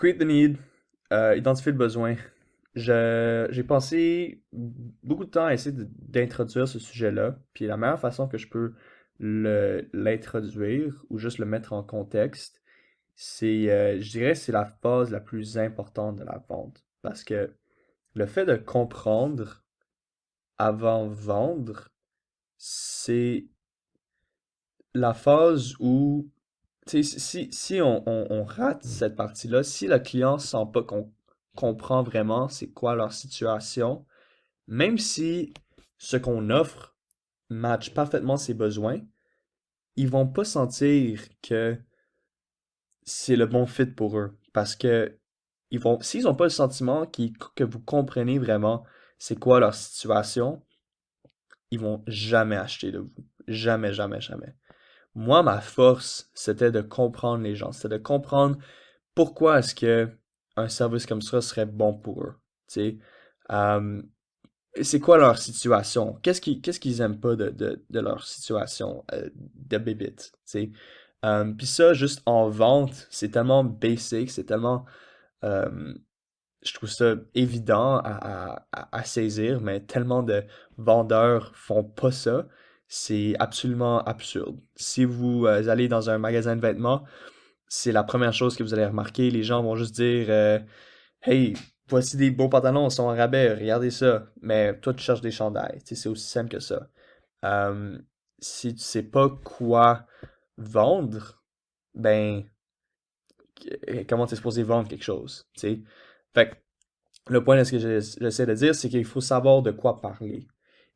Create the need, identifier le besoin. J'ai passé beaucoup de temps à essayer d'introduire ce sujet-là, puis la meilleure façon que je peux l'introduire ou juste le mettre en contexte, je dirais, c'est la phase la plus importante de la vente. Parce que le fait de comprendre avant vendre, c'est la phase où, tu sais, si on rate cette partie-là, si le client sent pas qu'on comprend vraiment c'est quoi leur situation, même si ce qu'on offre match parfaitement ses besoins, ils vont pas sentir que c'est le bon fit pour eux. Parce que s'ils ont pas le sentiment que vous comprenez vraiment c'est quoi leur situation, ils vont jamais acheter de vous. Jamais, jamais, jamais. Moi, ma force, c'était de comprendre les gens. C'était de comprendre pourquoi est-ce que un service comme ça serait bon pour eux. Tu sais, Euh, c'est quoi leur situation? Qu'est-ce qu'ils aiment pas de leur situation de bébite, tu sais? Puis ça, juste en vente, c'est tellement basic, c'est tellement, euh, je trouve ça évident à saisir, mais tellement de vendeurs font pas ça. C'est absolument absurde. Si vous allez dans un magasin de vêtements, c'est la première chose que vous allez remarquer. Les gens vont juste dire Hey, voici des beaux pantalons, ils sont en rabais, regardez ça. Mais toi, tu cherches des chandails. Tu sais, c'est aussi simple que ça. Euh, si tu sais pas quoi vendre, ben, comment tu es supposé vendre quelque chose, tu sais? Fait que le point de ce que j'essaie de dire, c'est qu'il faut savoir de quoi parler.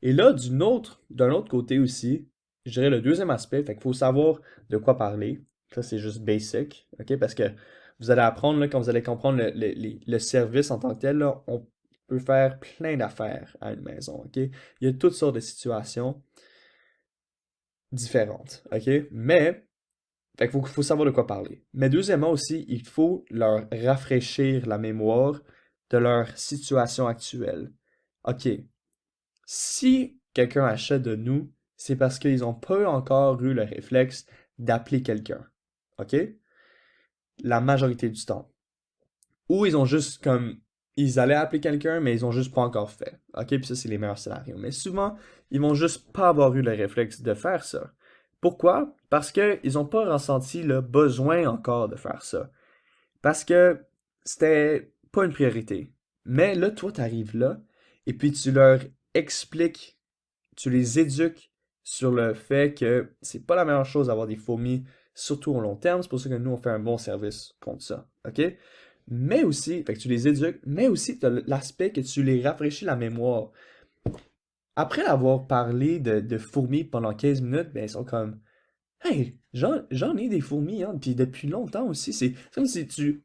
Et là, d'un autre côté aussi, je dirais le deuxième aspect, fait qu'il faut savoir de quoi parler. Ça, c'est juste basic, ok? Parce que vous allez apprendre, là, quand vous allez comprendre le service en tant que tel, là, on peut faire plein d'affaires à une maison, ok? Il y a toutes sortes de situations différentes, ok? Mais fait qu'il faut savoir de quoi parler. Mais deuxièmement aussi, il faut leur rafraîchir la mémoire de leur situation actuelle. OK, si quelqu'un achète de nous, c'est parce qu'ils n'ont pas encore eu le réflexe d'appeler quelqu'un. OK? La majorité du temps. Ou ils ont juste comme... Ils allaient appeler quelqu'un, mais ils ont juste pas encore fait. OK? Puis ça, c'est les meilleurs scénarios. Mais souvent, ils vont juste pas avoir eu le réflexe de faire ça. Pourquoi? Parce qu'ils n'ont pas ressenti le besoin encore de faire ça. Parce que c'était pas une priorité. Mais là, toi, tu arrives là, et puis tu leur expliques, tu les éduques sur le fait que c'est pas la meilleure chose d'avoir des fourmis, surtout au long terme. C'est pour ça que nous, on fait un bon service contre ça. OK? Mais aussi, fait que tu les éduques, mais aussi, tu as l'aspect que tu les rafraîchis la mémoire. Après avoir parlé de fourmis pendant 15 minutes, ben, ils sont comme, Hey, j'en ai des fourmis, hein, puis depuis longtemps aussi. C'est comme si tu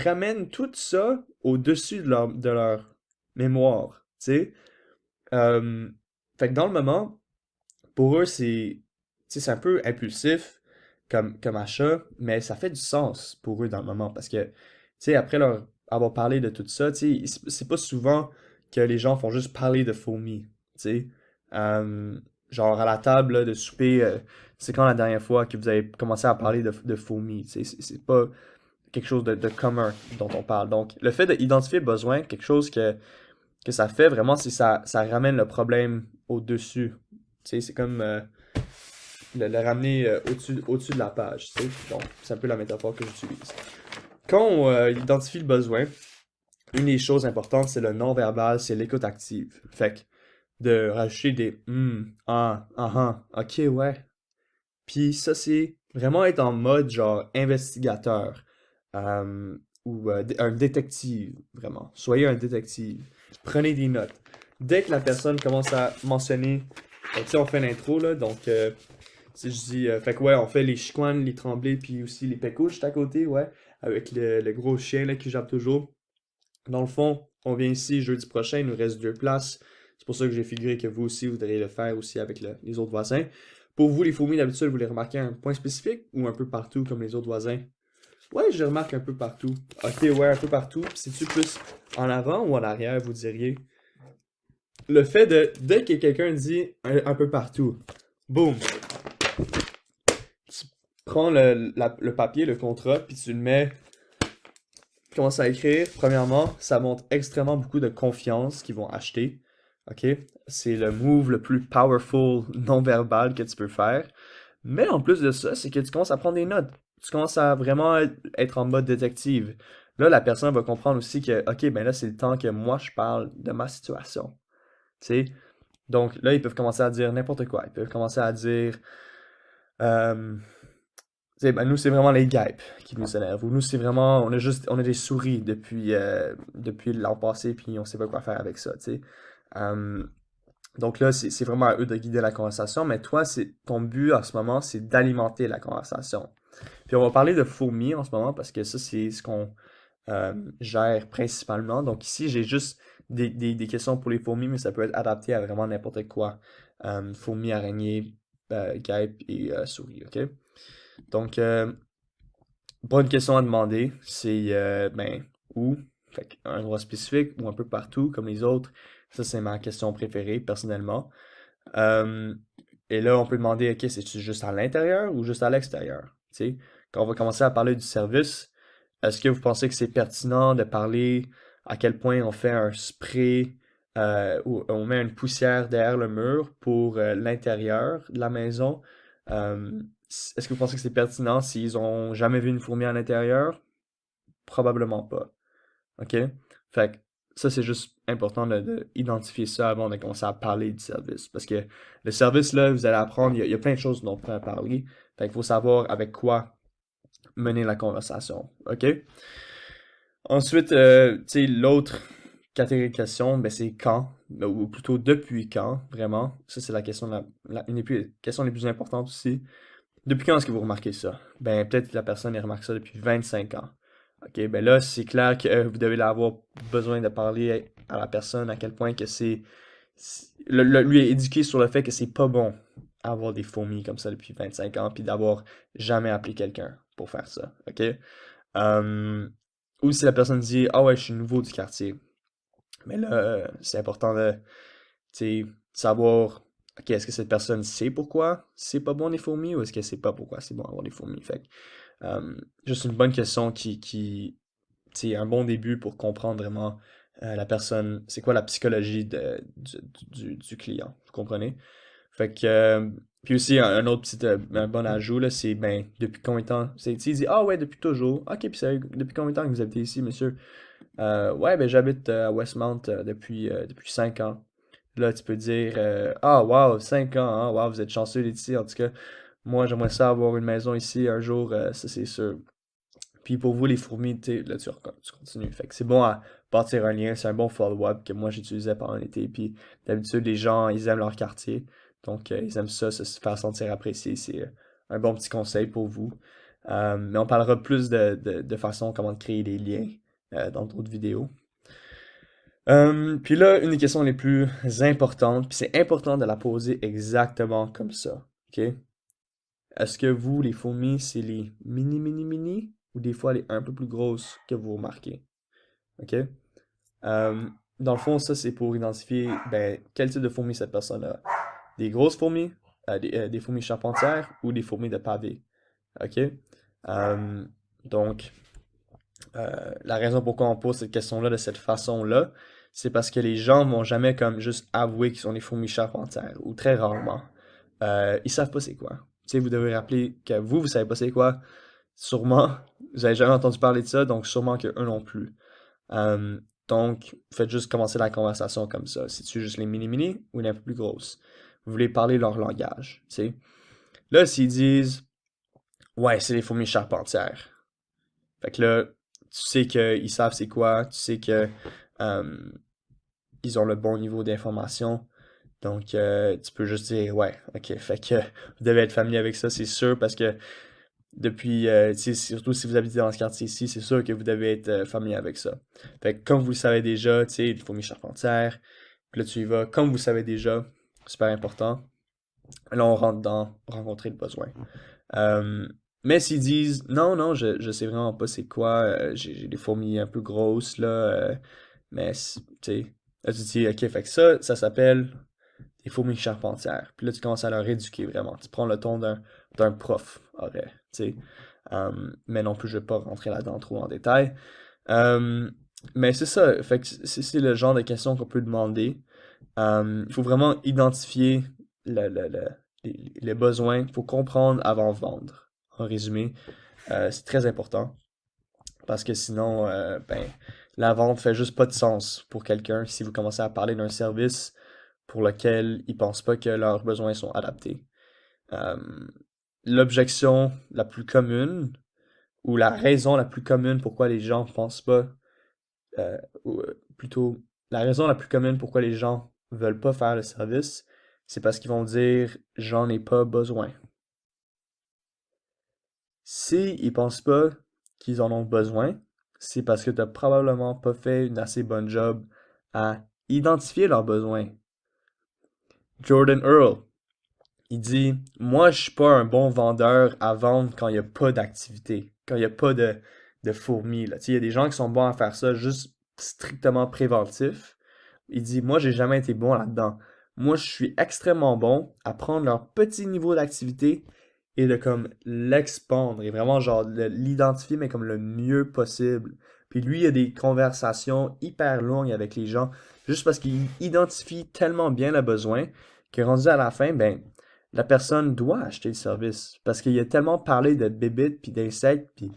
ramènes tout ça au-dessus de leur mémoire, tu sais. Euh, Fait que dans le moment, pour eux, tu sais, c'est un peu impulsif comme achat, mais ça fait du sens pour eux dans le moment parce que, tu sais, après leur avoir parlé de tout ça, tu sais, c'est pas souvent que les gens font juste parler de fourmis, tu sais. Euh, genre à la table là, de souper, c'est quand la dernière fois que vous avez commencé à parler de fourmis, tu sais, c'est pas quelque chose de commun dont on parle. Donc, le fait d'identifier le besoin, quelque chose que ça fait vraiment, c'est ça ramène le problème au-dessus. Tu sais, c'est comme le ramener au-dessus de la page, tu sais. Donc, c'est un peu la métaphore que j'utilise. Quand on identifie le besoin, une des choses importantes, c'est le non-verbal, c'est l'écoute active. Fait que de rajouter des ok, ouais. Puis ça, c'est vraiment être en mode genre investigateur ou un détective, vraiment. Soyez un détective. Prenez des notes. Dès que la personne commence à mentionner, tu sais, on fait l'intro là, donc si je dis, fait que ouais, on fait les chicoines, les tremblés, puis aussi les pécoules juste à côté, ouais, avec le gros chien là qui jappe toujours. Dans le fond, on vient ici jeudi prochain, il nous reste 2 places. C'est pour ça que j'ai figuré que vous aussi, vous devriez le faire aussi avec les autres voisins. Pour vous, les fourmis, d'habitude, vous les remarquez à un point spécifique ou un peu partout comme les autres voisins? Ouais, je les remarque un peu partout. Ok, ouais, un peu partout. C'est-tu plus en avant ou en arrière, vous diriez? Le fait dès que quelqu'un dit un peu partout, boum, tu prends le papier, le contrat, puis tu le mets commencent à écrire, premièrement, ça montre extrêmement beaucoup de confiance qu'ils vont acheter. OK? C'est le move le plus powerful non-verbal que tu peux faire. Mais en plus de ça, c'est que tu commences à prendre des notes. Tu commences à vraiment être en mode détective. Là, la personne va comprendre aussi que, OK, ben là, c'est le temps que moi, je parle de ma situation. Tu sais? Donc là, ils peuvent commencer à dire n'importe quoi. Ils peuvent commencer à dire, euh, tu sais, ben, nous, c'est vraiment les guêpes qui nous énervent. Ou nous, c'est vraiment, on a des souris depuis l'an passé, puis on sait pas quoi faire avec ça, tu sais. Euh, donc là, c'est vraiment à eux de guider la conversation, mais toi, ton but en ce moment, c'est d'alimenter la conversation. Puis on va parler de fourmis en ce moment parce que ça, c'est ce qu'on gère principalement. Donc ici, j'ai juste des questions pour les fourmis, mais ça peut être adapté à vraiment n'importe quoi. Fourmis, araignées, guêpes et souris, ok? Donc, bonne question à demander, c'est ben, où? Fait un endroit spécifique ou un peu partout, comme les autres. Ça, c'est ma question préférée, personnellement. Euh, et là, on peut demander, ok, c'est-tu juste à l'intérieur ou juste à l'extérieur? Tu sais, quand on va commencer à parler du service, est-ce que vous pensez que c'est pertinent de parler à quel point on fait un spray ou on met une poussière derrière le mur pour l'intérieur de la maison? Euh, Est-ce que vous pensez que c'est pertinent s'ils ont jamais vu une fourmi à l'intérieur? Probablement pas. OK? Fait que ça, c'est juste important de identifier ça avant de commencer à parler du service. Parce que le service, là, vous allez apprendre, il y a plein de choses dont on peut parler. Fait qu'il faut savoir avec quoi mener la conversation. OK? Ensuite, tu sais, l'autre catégorie de questions, ben, c'est quand, ou plutôt depuis quand, vraiment. Ça, c'est la question, une des questions les plus importantes aussi. Depuis quand est-ce que vous remarquez ça? Ben, peut-être que la personne elle remarque ça depuis 25 ans. OK, ben là, c'est clair que vous devez avoir besoin de parler à la personne à quel point que lui éduquer sur le fait que c'est pas bon avoir des fourmis comme ça depuis 25 ans, puis d'avoir jamais appelé quelqu'un pour faire ça. OK? Euh, ou si la personne dit, ah ouais, je suis nouveau du quartier. Mais là, c'est important de, tu sais, savoir, ok, est-ce que cette personne sait pourquoi c'est pas bon les fourmis ou est-ce qu'elle sait pas pourquoi c'est bon avoir des fourmis? Fait que, juste une bonne question tu sais, un bon début pour comprendre vraiment la personne, c'est quoi la psychologie du client, vous comprenez? Fait que, puis aussi, un autre petit un bon ajout, là, c'est, ben, depuis combien de temps? Il dit, ah ouais, depuis toujours. Ok, puis depuis combien de temps que vous habitez ici, monsieur? Ouais, ben, j'habite à Westmount depuis 5 ans. Là, tu peux dire, ah, wow, 5 ans, hein, wow, vous êtes chanceux d'être ici. En tout cas, moi, j'aimerais ça avoir une maison ici un jour, ça c'est sûr. Puis pour vous, les fourmis, tu sais, là, tu continues. Fait que c'est bon à bâtir un lien, c'est un bon follow-up que moi j'utilisais pendant l'été. Puis d'habitude, les gens, ils aiment leur quartier. Donc, ils aiment ça, se faire sentir apprécié. C'est un bon petit conseil pour vous. Mais on parlera plus de façon comment créer des liens dans d'autres vidéos. Puis là, une des questions les plus importantes, puis c'est important de la poser exactement comme ça. OK? Est-ce que vous, les fourmis, c'est les mini, mini, mini ou des fois les un peu plus grosses que vous remarquez? OK? Euh, Dans le fond, ça, c'est pour identifier ben, quel type de fourmi cette personne a. Des grosses fourmis, des fourmis charpentières ou des fourmis de pavé. OK? Euh, donc, la raison pourquoi on pose cette question-là de cette façon-là, c'est parce que les gens vont jamais comme juste avouer qu'ils sont des fourmis charpentières, ou très rarement. Ils savent pas c'est quoi. Tu sais, vous devez rappeler que vous savez pas c'est quoi. Sûrement, vous avez jamais entendu parler de ça, donc sûrement que eux non plus. Donc, faites juste commencer la conversation comme ça. C'est-tu juste les mini-mini ou les un peu plus grosses? Vous voulez parler leur langage, tu sais. Là, s'ils disent, ouais, c'est les fourmis charpentières. Fait que là, tu sais qu'ils savent c'est quoi, tu sais que euh, ils ont le bon niveau d'information. Donc, tu peux juste dire, ouais, ok. Fait que vous devez être familier avec ça, c'est sûr, parce que depuis, tu sais, surtout si vous habitez dans ce quartier ici, c'est sûr que vous devez être familier avec ça. Fait que comme vous le savez déjà, tu sais, il faut mes charpentières. Puis là, tu y vas, comme vous le savez déjà, super important. Là, on rentre dans rencontrer le besoin. Euh, mais s'ils disent non, non, je sais vraiment pas c'est quoi, j'ai des fourmis un peu grosses là, mais tu sais, là tu dis ok, fait que ça s'appelle des fourmis charpentières. Puis là tu commences à leur éduquer vraiment. Tu prends le ton d'un prof aurait, tu sais. Mais non plus, je vais pas rentrer là-dedans trop en détail. Euh, mais c'est ça, fait que c'est le genre de questions qu'on peut demander. Il faut vraiment identifier les besoins, il faut comprendre avant de vendre. En résumé, c'est très important parce que sinon, ben, la vente fait juste pas de sens pour quelqu'un si vous commencez à parler d'un service pour lequel ils pensent pas que leurs besoins sont adaptés. Euh, L'objection la plus commune ou la raison la plus commune pourquoi les gens pensent pas, ou plutôt la raison la plus commune pourquoi les gens veulent pas faire le service, c'est parce qu'ils vont dire j'en ai pas besoin. Si ils pensent pas qu'ils en ont besoin, c'est parce que t'as probablement pas fait une assez bonne job à identifier leurs besoins. Jordan Earl, il dit, moi, je suis pas un bon vendeur à vendre quand il n'y a pas d'activité, quand il n'y a pas de fourmis, là. Tu sais, il y a des gens qui sont bons à faire ça juste strictement préventif. Il dit, moi, j'ai jamais été bon là-dedans. Moi, je suis extrêmement bon à prendre leur petit niveau d'activité et de comme l'expandre et vraiment genre l'identifier, mais comme le mieux possible. Puis lui, il a des conversations hyper longues avec les gens juste parce qu'il identifie tellement bien le besoin que rendu à la fin, ben, la personne doit acheter le service parce qu'il a tellement parlé de bébites puis d'insectes puis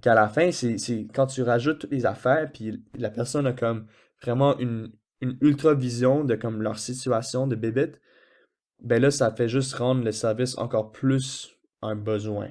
qu'à la fin c'est quand tu rajoutes toutes les affaires puis la personne a comme vraiment une ultra vision de comme leur situation de bébites, ben là ça fait juste rendre le service encore plus un besoin.